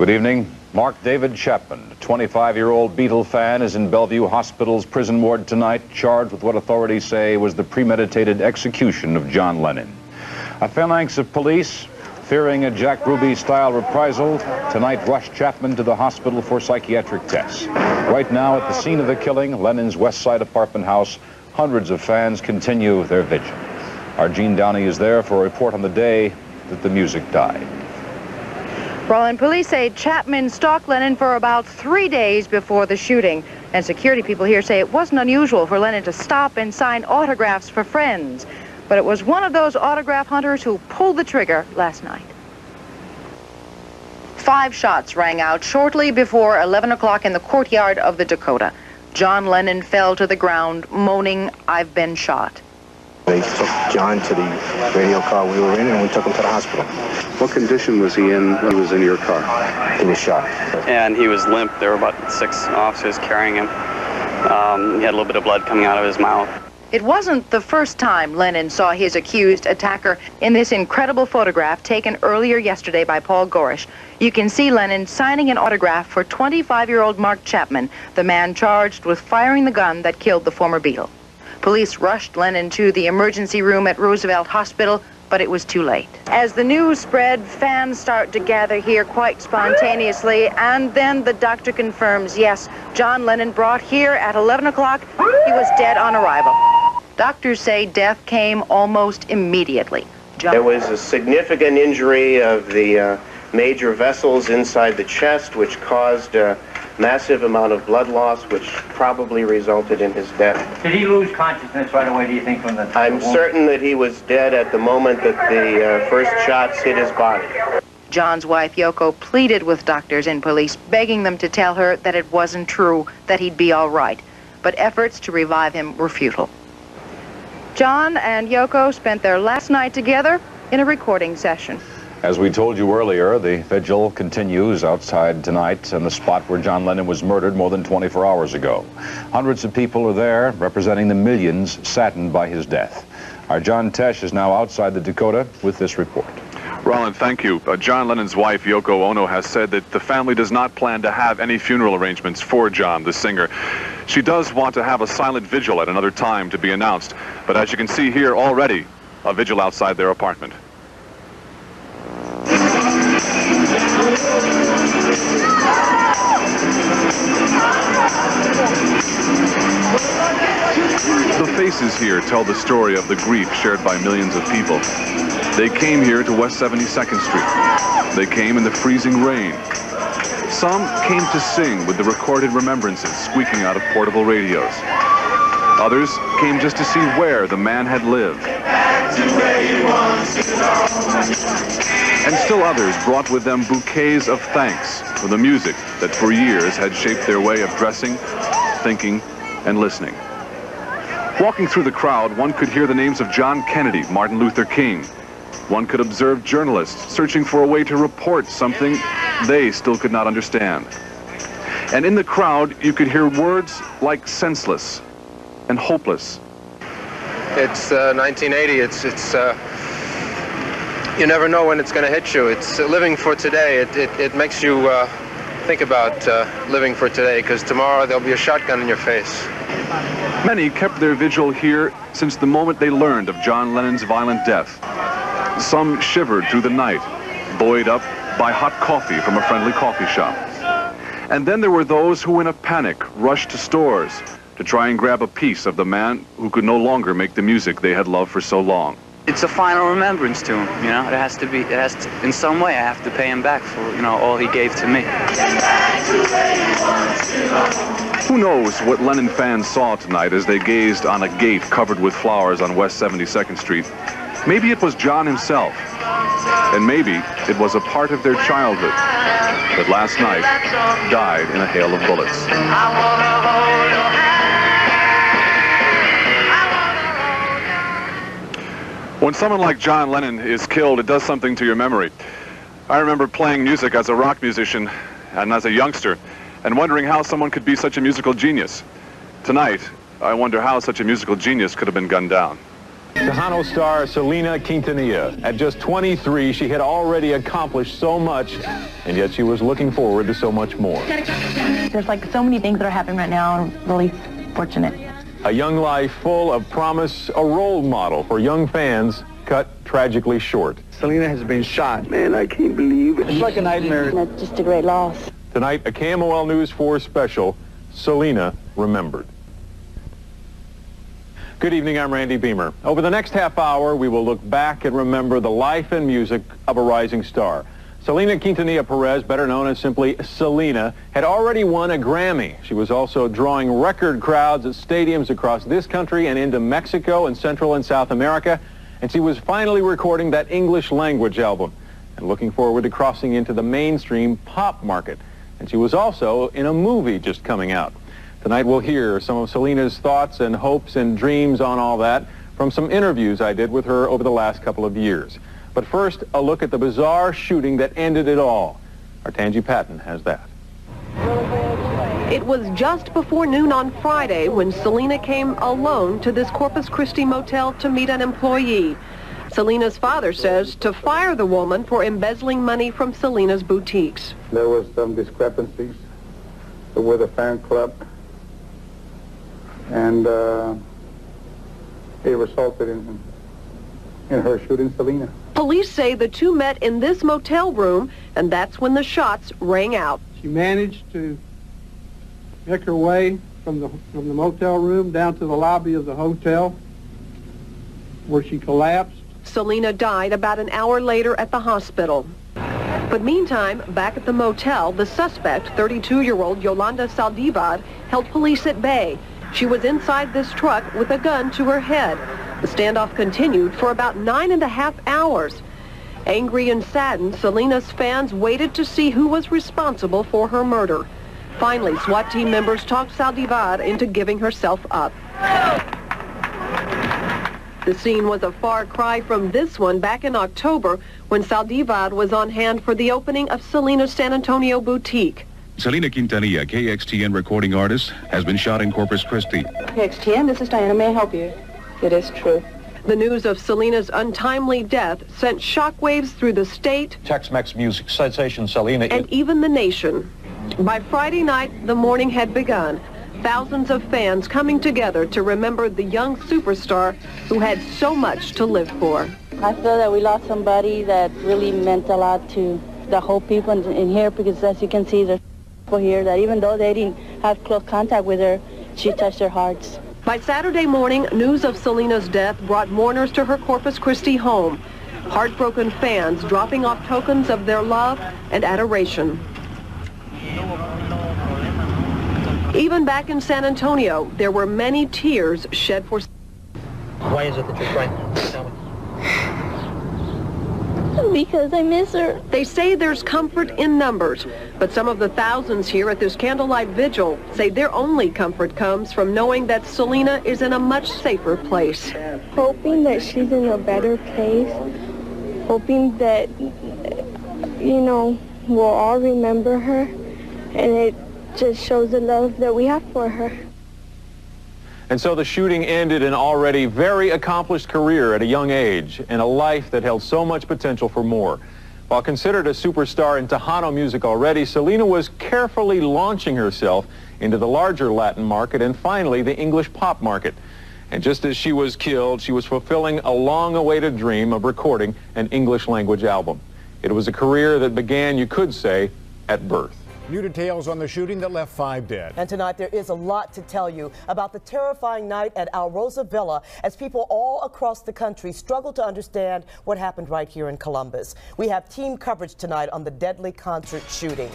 Good evening. Mark David Chapman, a 25-year-old Beatle fan, is in Bellevue Hospital's prison ward tonight, charged with what authorities say was the premeditated execution of John Lennon. A phalanx of police, fearing a Jack Ruby-style reprisal, tonight rushed Chapman to the hospital for psychiatric tests. Right now, at the scene of the killing, Lennon's West Side apartment house, hundreds of fans continue their vigil. Our Gene Downey is there for a report on the day that the music died. Roland, police say Chapman stalked Lennon for about 3 days before the shooting. And security people here say it wasn't unusual for Lennon to stop and sign autographs for friends. But it was one of those autograph hunters who pulled the trigger last night. 5 shots rang out shortly before 11 o'clock in the courtyard of the Dakota. John Lennon fell to the ground, moaning, "I've been shot." They took John to the radio car we were in, and we took him to the hospital. What condition was he in when he was in your car? He was shot. And he was limp. There were about 6 officers carrying him. He had a little bit of blood coming out of his mouth. It wasn't the first time Lennon saw his accused attacker in this incredible photograph taken earlier yesterday by Paul Gorish. You can see Lennon signing an autograph for 25-year-old Mark Chapman, the man charged with firing the gun that killed the former Beatle. Police rushed Lennon to the emergency room at Roosevelt Hospital, but it was too late. As the news spread, fans start to gather here quite spontaneously, and then the doctor confirms, yes, John Lennon brought here at 11 o'clock. He was dead on arrival. Doctors say death came almost immediately. There was a significant injury of the major vessels inside the chest, which caused a massive amount of blood loss, which probably resulted in his death. Did he lose consciousness right away, do you think, from the... I'm certain that he was dead at the moment that the first shots hit his body. John's wife, Yoko, pleaded with doctors and police, begging them to tell her that it wasn't true, that he'd be all right. But efforts to revive him were futile. John and Yoko spent their last night together in a recording session. As we told you earlier, the vigil continues outside tonight in the spot where John Lennon was murdered more than 24 hours ago. Hundreds of people are there, representing the millions saddened by his death. Our John Tesh is now outside the Dakota with this report. Roland, thank you. John Lennon's wife, Yoko Ono, has said that the family does not plan to have any funeral arrangements for John, the singer. She does want to have a silent vigil at another time to be announced. But as you can see here already, a vigil outside their apartment. The faces here tell the story of the grief shared by millions of people. They came here to West 72nd Street. They came in the freezing rain. Some came to sing with the recorded remembrances squeaking out of portable radios. Others came just to see where the man had lived. And still others brought with them bouquets of thanks for the music that for years had shaped their way of dressing, thinking, and listening. Walking through the crowd, one could hear the names of John Kennedy, Martin Luther King. One could observe journalists searching for a way to report something they still could not understand. And in the crowd, you could hear words like senseless and hopeless. It's 1980. It's you never know when it's going to hit you. It's living for today. It makes you think about living for today, because tomorrow there'll be a shotgun in your face. Many kept their vigil here since the moment they learned of John Lennon's violent death. Some shivered through the night, buoyed up by hot coffee from a friendly coffee shop. And then there were those who, in a panic, rushed to stores to try and grab a piece of the man who could no longer make the music they had loved for so long. It's a final remembrance to him, you know. In some way, I have to pay him back for, you know, all he gave to me. Who knows what Lennon fans saw tonight as they gazed on a gate covered with flowers on West 72nd Street. Maybe it was John himself, and maybe it was a part of their childhood that last night died in a hail of bullets. When someone like John Lennon is killed, it does something to your memory. I remember playing music as a rock musician and as a youngster, and wondering how someone could be such a musical genius. Tonight, I wonder how such a musical genius could have been gunned down. Tejano star Selena Quintanilla. At just 23, she had already accomplished so much, and yet she was looking forward to so much more. There's like so many things that are happening right now. I'm really fortunate. A young life full of promise, a role model for young fans cut tragically short. Selena has been shot. Man, I can't believe it. It's like a nightmare. That's just a great loss. Tonight, a KMOL News 4 special, Selena Remembered. Good evening, I'm Randy Beamer. Over the next half hour, we will look back and remember the life and music of a rising star. Selena Quintanilla Perez, better known as simply Selena, had already won a Grammy. She was also drawing record crowds at stadiums across this country and into Mexico and Central and South America. And she was finally recording that English language album and looking forward to crossing into the mainstream pop market. And she was also in a movie just coming out. Tonight we'll hear some of Selena's thoughts and hopes and dreams on all that from some interviews I did with her over the last couple of years. But first, a look at the bizarre shooting that ended it all. Our Tangi Patton has that. It was just before noon on Friday when Selena came alone to this Corpus Christi motel to meet an employee. Selena's father says to fire the woman for embezzling money from Selena's boutiques. There was some discrepancies with the fan club, and it resulted in her shooting Selena. Police say the two met in this motel room, and that's when the shots rang out. She managed to make her way from the motel room down to the lobby of the hotel, where she collapsed. Selena died about an hour later at the hospital. But meantime, back at the motel, the suspect, 32-year-old Yolanda Saldivar, held police at bay. She was inside this truck with a gun to her head. The standoff continued for about 9.5 hours. Angry and saddened, Selena's fans waited to see who was responsible for her murder. Finally, SWAT team members talked Saldivar into giving herself up. The scene was a far cry from this one back in October when Saldivar was on hand for the opening of Selena's San Antonio boutique. Selena Quintanilla, KXTN recording artist, has been shot in Corpus Christi. KXTN, this is Diana. May I help you? It is true. The news of Selena's untimely death sent shockwaves through the state, Tex-Mex music sensation Selena, and even the nation. By Friday night, the mourning had begun. Thousands of fans coming together to remember the young superstar who had so much to live for. I feel that we lost somebody that really meant a lot to the whole people in here, because as you can see, there's people here that even though they didn't have close contact with her, she touched their hearts. By Saturday morning, news of Selena's death brought mourners to her Corpus Christi home. Heartbroken fans dropping off tokens of their love and adoration. Even back in San Antonio, there were many tears shed for... Why is it that you're crying? Tell me. Because I miss her. They say there's comfort in numbers, but some of the thousands here at this candlelight vigil say their only comfort comes from knowing that Selena is in a much safer place. Hoping that she's in a better place, hoping that, you know, we'll all remember her, and it just shows the love that we have for her. And so the shooting ended an already very accomplished career at a young age and a life that held so much potential for more. While considered a superstar in Tejano music already, Selena was carefully launching herself into the larger Latin market and finally the English pop market. And just as she was killed, she was fulfilling a long-awaited dream of recording an English language album. It was a career that began, you could say, at birth. New details on the shooting that left 5 dead. And tonight there is a lot to tell you about the terrifying night at Alrosa Villa as people all across the country struggle to understand what happened right here in Columbus. We have team coverage tonight on the deadly concert shooting.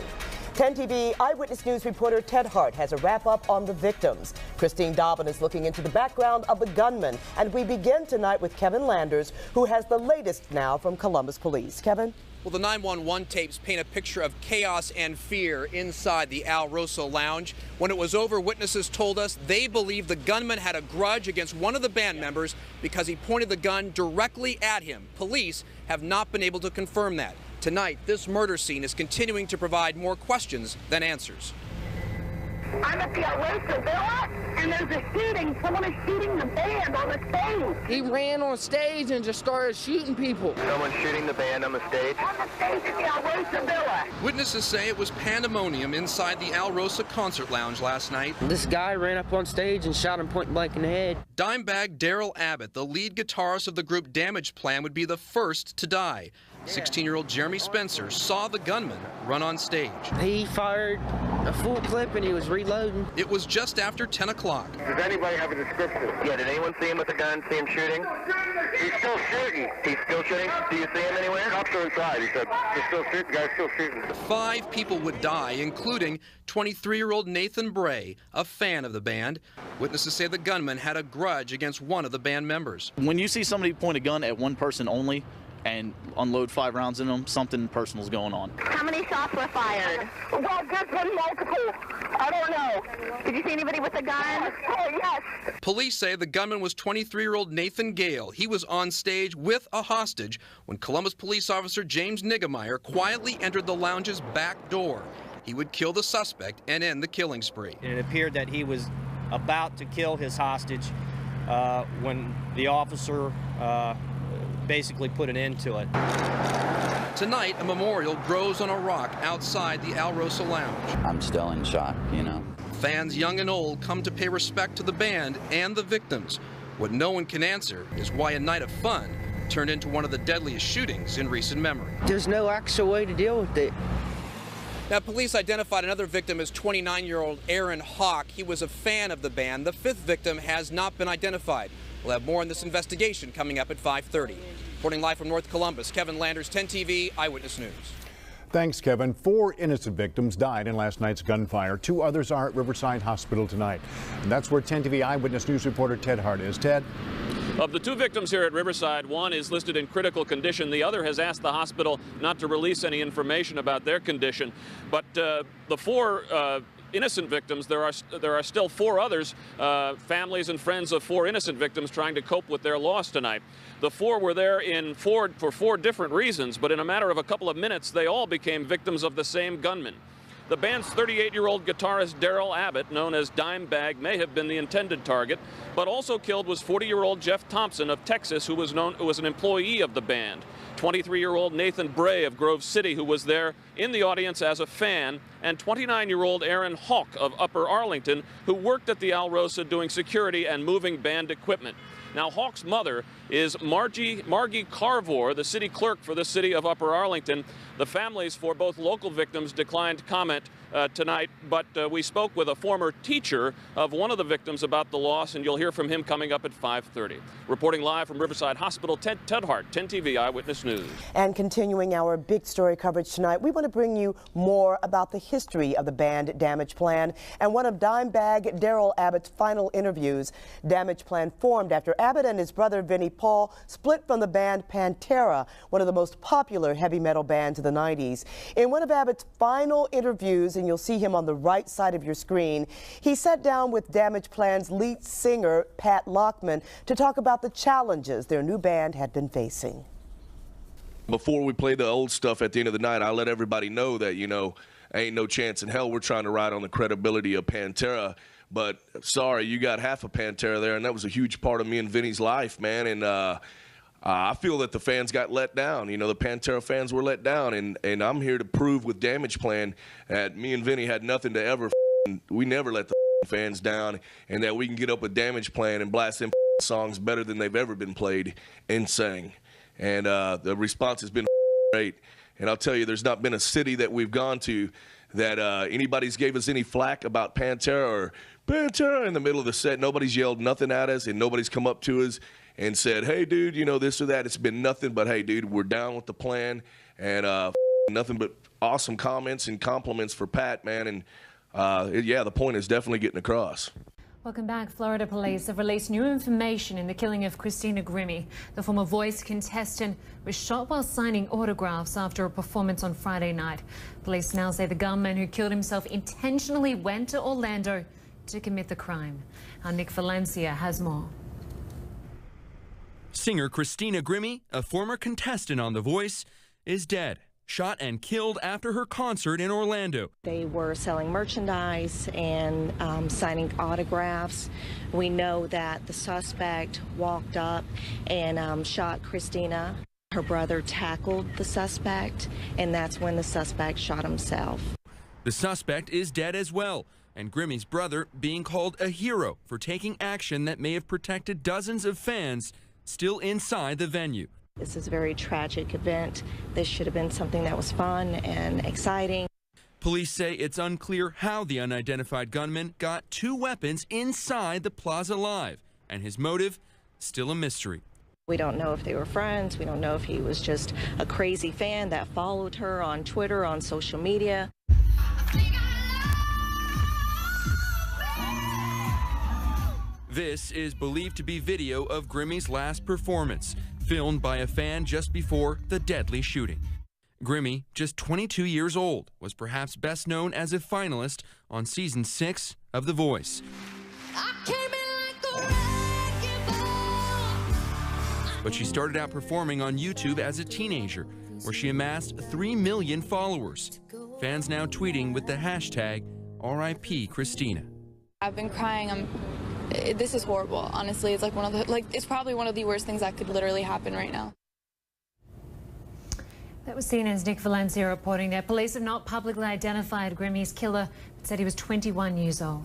10 TV Eyewitness News reporter Ted Hart has a wrap-up on the victims. Christine Dobbin is looking into the background of the gunman. And we begin tonight with Kevin Landers, who has the latest now from Columbus Police. Kevin? Well, the 911 tapes paint a picture of chaos and fear inside the Alrosa Lounge. When it was over, witnesses told us they believe the gunman had a grudge against one of the band members because he pointed the gun directly at him. Police have not been able to confirm that. Tonight, this murder scene is continuing to provide more questions than answers. I'm at the Rosa Villa, and there's a shooting. Someone is shooting the band on the stage. He ran on stage and just started shooting people. Someone's shooting the band on the stage? On the stage at the Rosa Villa. Witnesses say it was pandemonium inside the Al Rosa concert lounge last night. This guy ran up on stage and shot him point blank in the head. Dimebag Darrell Abbott, the lead guitarist of the group Damage Plan, would be the first to die. 16-year-old Jeremy Spencer saw the gunman run on stage. He fired a full clip and he was reloading. It was just after 10 o'clock. Does anybody have a description? Yeah, did anyone see him with a gun, see him shooting? He's still shooting. He's still shooting? Do you see him anywhere? Cops are inside. He said, they're still shooting. The guy's still shooting. 5 people would die, including 23-year-old Nathan Bray, a fan of the band. Witnesses say the gunman had a grudge against one of the band members. When you see somebody point a gun at one person only and unload 5 rounds in them, something personal's going on. How many shots were fired? Well, there's been multiple. I don't know. Did you see anybody with a gun? Oh, yes. Police say the gunman was 23-year-old Nathan Gale. He was on stage with a hostage when Columbus police officer James Niggemeyer quietly entered the lounge's back door. He would kill the suspect and end the killing spree. It appeared that he was about to kill his hostage when the officer basically put an end to it. Tonight, a memorial grows on a rock outside the Al Rosa Lounge. I'm still in shock, you know. Fans young and old come to pay respect to the band and the victims. What no one can answer is why a night of fun turned into one of the deadliest shootings in recent memory. There's no actual way to deal with it. Now, police identified another victim as 29-year-old Aaron Hawk. He was a fan of the band. The 5th victim has not been identified. We'll have more on this investigation coming up at 5:30. Reporting live from North Columbus, Kevin Landers, 10 TV, Eyewitness News. Thanks, Kevin. 4 innocent victims died in last night's gunfire. 2 others are at Riverside Hospital tonight. And that's where 10 TV Eyewitness News reporter Ted Hart is. Ted? Of the 2 victims here at Riverside, one is listed in critical condition. The other has asked the hospital not to release any information about their condition. But the 4 innocent victims, there are still 4 others, families and friends of 4 innocent victims trying to cope with their loss tonight. The 4 were there for 4 different reasons, but in a matter of a couple of minutes, they all became victims of the same gunman. The band's 38-year-old guitarist Darrell Abbott, known as Dimebag, may have been the intended target, but also killed was 40-year-old Jeff Thompson of Texas, who was an employee of the band. 23-year-old Nathan Bray of Grove City, who was there in the audience as a fan, and 29-year-old Aaron Hawk of Upper Arlington, who worked at the Al Rosa doing security and moving band equipment. Now, Hawk's mother is Margie Carvor, the city clerk for the city of Upper Arlington. The families for both local victims declined comment tonight, but we spoke with a former teacher of one of the victims about the loss, and you'll hear from him coming up at 5:30. Reporting live from Riverside Hospital, Ted Hart, 10 TV Eyewitness News. And continuing our big story coverage tonight, we want to bring you more about the history of the band Damage Plan and one of Dimebag Darrell Abbott's final interviews. Damage Plan formed after Abbott and his brother Vinnie Paul split from the band Pantera, one of the most popular heavy metal bands of the 90s. In one of Abbott's final interviews, and you'll see him on the right side of your screen, he sat down with Damage Plan's lead singer Pat Lockman to talk about the challenges their new band had been facing. Before we play the old stuff at the end of the night, I let everybody know that, you know, ain't no chance in hell we're trying to ride on the credibility of Pantera. But sorry, you got half of Pantera there, and that was a huge part of me and Vinny's life, man. And I feel that the fans got let down. You know, the Pantera fans were let down, and I'm here to prove with Damage Plan that me and Vinny had nothing to ever we never let the fans down, and that we can get up with Damage Plan and blast them songs better than they've ever been played and sang. And the response has been great. And I'll tell you, there's not been a city that we've gone to that anybody's gave us any flack about Pantera or Pantera in the middle of the set. Nobody's yelled nothing at us, and nobody's come up to us and said, hey, dude, you know, this or that. It's been nothing but, hey, dude, we're down with the plan. And nothing but awesome comments and compliments for Pat, man. And, yeah, the point is definitely getting across. Welcome back. Florida police have released new information in the killing of Christina Grimmie. The former Voice contestant was shot while signing autographs after a performance on Friday night. Police now say the gunman who killed himself intentionally went to Orlando to commit the crime. Our Nick Valencia has more. Singer Christina Grimmie, a former contestant on The Voice, is dead. shot and killed after her concert in Orlando. They were selling merchandise and signing autographs. We know that the suspect walked up and shot Christina. Her brother tackled the suspect, and that's when the suspect shot himself. The suspect is dead as well, and Grimmie's brother being called a hero for taking action that may have protected dozens of fans still inside the venue. This is a very tragic event. This should have been something that was fun and exciting. Police say it's unclear how the unidentified gunman got 2 weapons inside the Plaza Live, and his motive still a mystery. We don't know if they were friends. We don't know if he was just a crazy fan that followed her on Twitter, on social media. This is believed to be video of Grimmie's last performance, filmed by a fan just before the deadly shooting. Grimmie, just 22 years old, was perhaps best known as a finalist on season 6 of The Voice. But she started out performing on YouTube as a teenager, where she amassed 3 million followers. Fans now tweeting with the hashtag R.I.P. Christina. I've been crying. This is horrible, honestly. It's like it's probably one of the worst things that could literally happen right now. That was CNN's Nick Valencia reporting that police have not publicly identified Grimmie's killer, but said he was 21 years old.